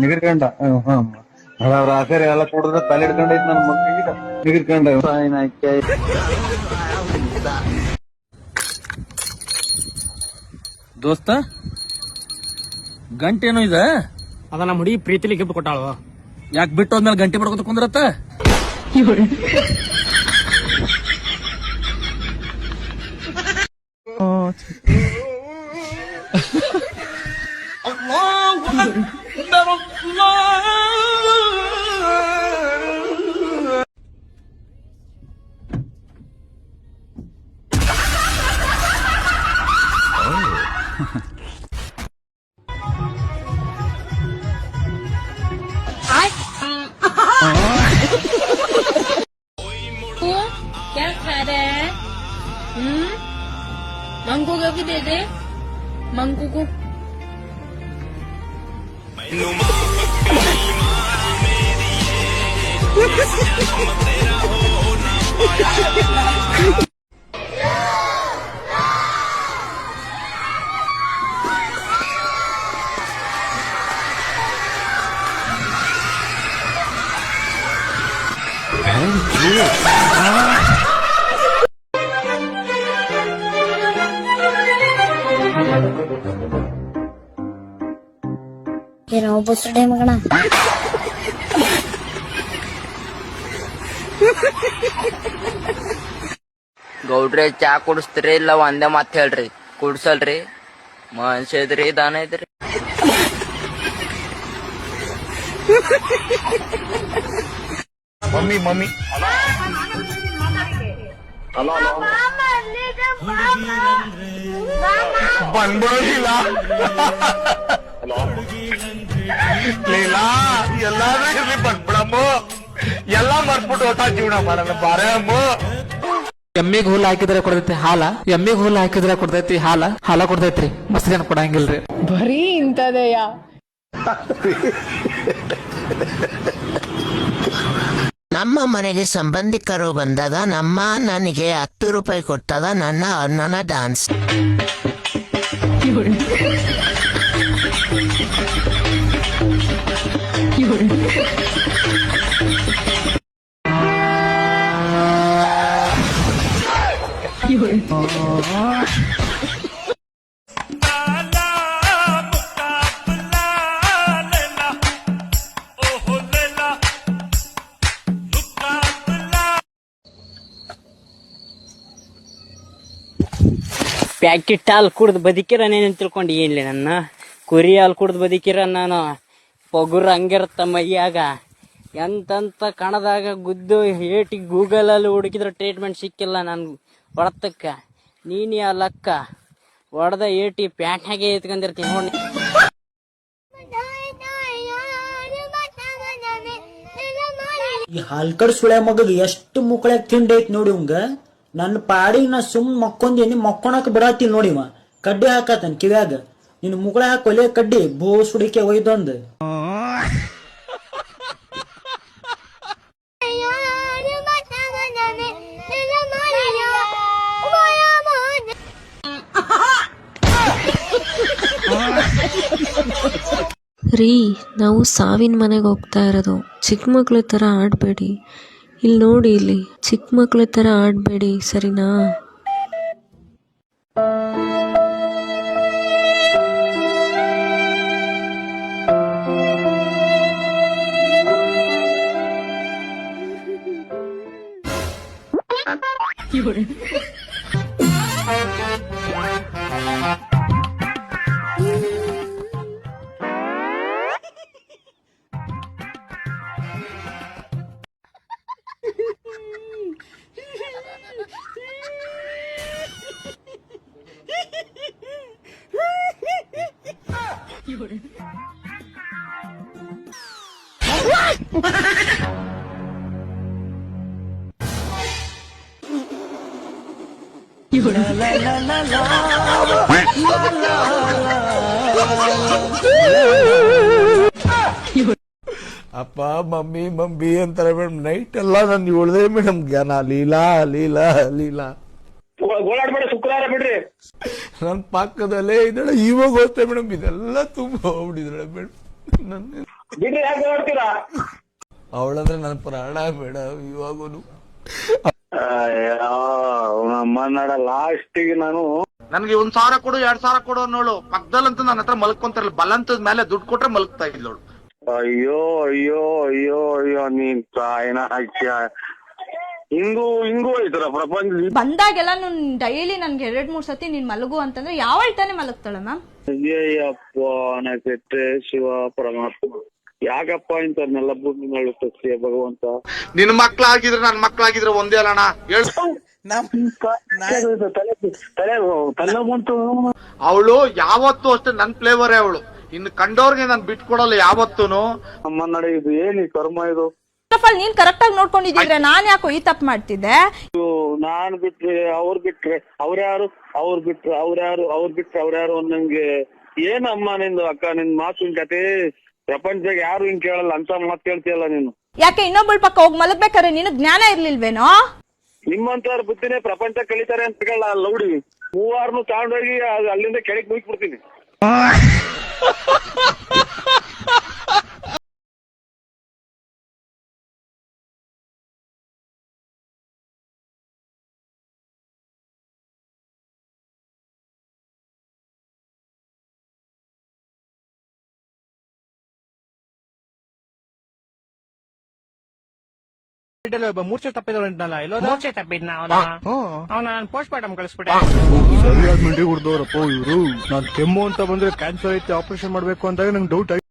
ನಿಗರ್ಕಂಡ ಅವ್ರ ಆಸರೆ ಎಲ್ಲ ಕೊಡಿದ್ರೆ ತಲೆ ಹಿಡ್ಕೊಂಡೈತ್ ನನ್ ಮಕ್ಕಳಿಗೆ ನಿಗರ್ಕಂಡ ದೋಸ್ತ ಗಂಟೇನು ಇದೆ ಅದ ನಮ್ಮ ಹುಡುಗಿ ಪ್ರೀತಿಲಿ ಗಿಫ್ಟ್ ಕೊಟ್ಟಾಳು. ಯಾಕೆ ಬಿಟ್ಟು ಹೋದ್ಮೇಲೆ ಗಂಟೆ ಪಡ್ಕೊತ ಕುಂದ್ರತ್ತ क्या खा रहा है? मंगू को भी दे दे, मंगू को। ಏನೋ ಬುಸ್ಡೆ ಮಗಣ ಗೌಡ್ರೆ ಚಾ ಕುಡಿಸ್ತೀರಿ ಇಲ್ಲ ಒಂದೇ ಮಾತ್ ಹೇಳ್ರಿ ಕುಡ್ಸಲ್ರಿ ಮನುಷ್ಯ ಇದ್ರಿ ದಾನ ಇದ್ರಿ ಮಮ್ಮಿ ಮಮ್ಮಿ ಬಂದ್ಬಿಡೋದಿಲ್ಲ ಲೀಲಾ ಎಲ್ಲಾದ್ರೂ ಇರ್ಲಿ ಬಂದ್ಬಿಡಮ್ಮ ಎಲ್ಲ ಮರ್ಬಿಟ್ಟು ಹೊಸ ಜೀವನ ಮಾಡೋಣ ಬಾರಮ್ಮ. ಎಮ್ಮಿಗ್ ಹುಲ್ಲು ಹಾಕಿದ್ರೆ ಕೊಡ್ತೈತಿ ಹಾಲ, ಎಮ್ಮಿಗ್ ಹುಲ್ಲು ಹಾಕಿದ್ರೆ ಕೊಡ್ತೈತಿ ಹಾಲ ಕೊಡ್ತೈತ್ರಿ, ಮಸ್ತ್ ಕೊಡಂಗಿಲ್ರಿ. ಬರೀ ಇಂತದೆಯಾ? ನಮ್ಮ ಮನೆಗೆ ಸಂಬಂಧಿಕರು ಬಂದಾಗ ನಮ್ಮ ನನಗೆ 10 ರೂಪಾಯಿ ಕೊಟ್ಟದ ನನ್ನ ಅನ್ನನ ಡ್ಯಾನ್ಸ್. ಪ್ಯಾಕೆಟ್ ಹಾಲು ಕುಡ್ದು ಬದುಕಿರ ನೇನು ತಿಳ್ಕೊಂಡು ಏನ್ಲಿ ನನ್ನ ಕುರಿ ಹಾಲು ಕುಡ್ದು ಬದುಕಿರ ನಾನು ಪಗುರು ಹಂಗಿರತ್ತ ಮೈಯಾಗ ಎಂತಂತ ಕಣದಾಗ ಗುದ್ದು ಏಟಿ ಗೂಗಲಲ್ಲಿ ಹುಡುಕಿದ್ರೆ ಟ್ರೀಟ್ಮೆಂಟ್ ಸಿಕ್ಕಿಲ್ಲ ನಾನು ಹೊಡೆತಕ್ಕ ನೀನು ಆ ಲಕ್ಕ ಹೊಡೆದ ಏಟಿ ಪ್ಯಾಂಟ್ನಾಗೆ ಎತ್ಕೊಂಡಿರ್ತೀನಿ ನೋಡಿ. ಈ ಹಲ್ಕಡ್ ಸುಳೆ ಮಗಗ್ ಎಷ್ಟು ಮುಕ್ಕಳಕ್ ತಿಂಡಿ ಐತ್ ನೋಡಿ ಅವಂಗ. ನನ್ನ ಪಾಡಿಗೆ ನಾ ಸುಮ್ ಮಕ್ಕೊಂದೇನಿ, ಮಕ್ಕೊಳಕ್ ಬಿಡಾತೀನಿ ನೋಡಿವ ಕಡ್ಡಿ ಹಾಕತನ್ ಕಿವ್ಯಾಗ. ನಿನ್ ಮುಕ್ಕಳ ಹಾಕಿ ಒಲೆ ಕಡ್ಡಿ ಬೋಸ್ ಹುಡಿಕೆ ಒಯ್ದೊಂದ್. ರೀ, ನಾವು ಸಾವಿನ ಮನೆಗೆ ಹೋಗ್ತಾ ಇರೋದು. ಚಿಕ್ಕ ಮಕ್ಳ ಥರ ಆಡಬೇಡಿ. ಇಲ್ಲಿ ನೋಡಿ, ಇಲ್ಲಿ ಚಿಕ್ಕ ಮಕ್ಳ ಥರ ಆಡಬೇಡಿ, ಸರಿನಾ? ಅಪ್ಪ ಮಮ್ಮಿ ಮಮ್ಮಿ ಅಂತಾರೆ ಮೇಡಮ್. ನೈಟ್ ಎಲ್ಲ ನನ್ ಹೇಳ್ದೆ ಮೇಡಮ್ ಜ್ಞಾನ ಲೀಲಾ ಲೀಲಾ ಲೀಲಾ. ಗೋಳಾಡ್ಬೇಡ, ಶುಕ್ರವಾರ ಬಿಡ್ರಿ. ನನ್ ಪಕ್ಕದಲ್ಲೇ ಇದ್ದಾಳೆ, ಇವಾಗ ಹೋಗ್ತೇವೆ ಮೇಡಮ್. ಇದೆಲ್ಲ ತುಂಬ ಹೋಗ್ಬಿಟ್ಟಿದ್ದಾಳೆ ಮೇಡಮ್. ನನ್ನ ಬಿಡ್ರಿ ಯಾಕೆ ನೋಡ್ತೀರಾ? ಅವಳಂದ್ರೆ ನನ್ನ ಪ್ರಾಣ ಬೇಡ ಇವಾಗೂನು. ನಮ್ಮನ್ನಡ ಲಾಸ್ಟಿಗೆ ನಾನು ನನ್ಗೆ 1,000 ಕೊಡು 2,000 ಕೊಡು ಅನ್ನೋಳು ಪಕ್ಕದಲ್ಲಂತೂ ನನ್ನ ಹತ್ರ ಮಲ್ಕೊಂತಾರಲ್ಲ ಬಲಂತದ ಮೇಲೆ ದುಡ್ಡು ಕೊಟ್ರೆ ಮಲ್ಕ್ತಾ ಇದ್ಲೋಳು. ಅಯ್ಯೋ ಅಯ್ಯೋ ಅಯ್ಯೋ ಅಯ್ಯೋ ನೀನ್ ತಾಯಿನ ಹಾಕ್ಯ ಹಿಂಗೂ ಐತರ ಪ್ರಪಂಚ. ಬಂದಾಗೆಲ್ಲ ನೀನ್ ಡೈಲಿ ನನ್ಗೆ 2-3 ಸತಿ ನೀನ್ ಮಲಗು ಅಂತಂದ್ರೆ ಯಾವಳ್ ತಾನೇ ಮಲಗ್ತಾಳ ಮ್ಯಾಮ್? ಅಯ್ಯಪ್ಪ ನಕ್ಕೆ ಶಿವ ಪರಮಾತ್ಮ ಯಾಕಪ್ಪ ಇಂಥವ್ರನ್ನೆಲ್ಲ ಭೂಮಿ ಮೇಲೆ ಸಸ್ಯ ಭಗವಂತ. ನಿನ್ ಮಕ್ಳಾಗಿದ್ರೆ ನನ್ ಮಕ್ಳಾಗಿದ್ರೆ ಒಂದೇ ಅಲ್ಲಣ್ಣ ಹೇಳು. ತಲೆ ಬಂತು. ಅವಳು ಯಾವತ್ತೂ ಅಷ್ಟೇ ನನ್ ಫ್ಲೇವರೇ ಅವಳು. ಇನ್ನು ಕಂಡೋರ್ಗೆ ನಾನ್ ಬಿಟ್ಕೊಡಲ್ಲ ಯಾವತ್ತೂನು. ನಮ್ಮ ನಡೆ ಇದು ಏನಿ ಕರ್ಮ ಇದು. ನೀನ್ ಕರೆಕ್ಟ್ ಆಗಿ ನೋಡ್ಕೊಂಡಿದ್ರೆ ನಾನ್ ಯಾಕೋ ಈ ತಪ್ಪು ಮಾಡ್ತಿದ್ದೆ? ನಾನ್ ಬಿಟ್ರೆ ಅವ್ರ್ ಬಿಟ್ರೆ ಅವ್ರ್ಯಾರು, ಅವ್ರ್ ಬಿಟ್ರೆ ಅವ್ರ್ಯಾರು ಅನ್ನಂಗೆ. ಏನಮ್ಮ ನಿಂದು ಅಕ್ಕ, ನಿನ್ ಮಾತಿನ ಕತೆ ಪ್ರಪಂಚದಾಗ ಯಾರು ಹಿಂಗ್ ಕೇಳಲ್ಲ ಅಂತ ಮಾತು ಕೇಳ್ತೀಯಲ್ಲ ನೀನು. ಯಾಕೆ ಇನ್ನೊಬ್ಬಳ ಪಕ್ಕ ಹೋಗಿ ಮಲಗ್ಬೇಕಾದ್ರೆ ನಿನಗ್ ಜ್ಞಾನ ಇರ್ಲಿಲ್ವೇನೋ? ನಿಮ್ಮಂತವ್ರ ಬುದ್ಧಿನೇ ಪ್ರಪಂಚ ಕಲಿತಾರೆ ಅಂತ ಹೇಳಲ್ಲ ಲೌಡಿ. 3-6 ತಗೊಂಡೋಗಿ ಅಲ್ಲಿಂದ ಕೆಳಗೆ ಮುಗಿಸ್ಬಿಡ್ತೀನಿ. ಮೂರ್ಛೆ ತಪ್ಪಿದಲ್ಲ ಇಲ್ಲೋ ಮೂರ್ಛೆ ತಪ್ಪಿದ್ನ ಅವನ ಪೋಸ್ಟ್ ಮಾರ್ಟಮ್ ಕಳಿಸ್ಬಿಟ್ಟೆ. ಸರಿಯಾದ ಮಂಡಿ ಹುಡ್ದವ್ರಪ್ಪ ಇವ್ರು. ನಾನ್ ಕೆಮ್ಮು ಅಂತ ಬಂದ್ರೆ ಕ್ಯಾನ್ಸರ್ ಐತೆ ಆಪರೇಷನ್ ಮಾಡ್ಬೇಕು ಅಂದಾಗ ನಂಗೆ ಡೌಟ್ ಆಯ್ತು.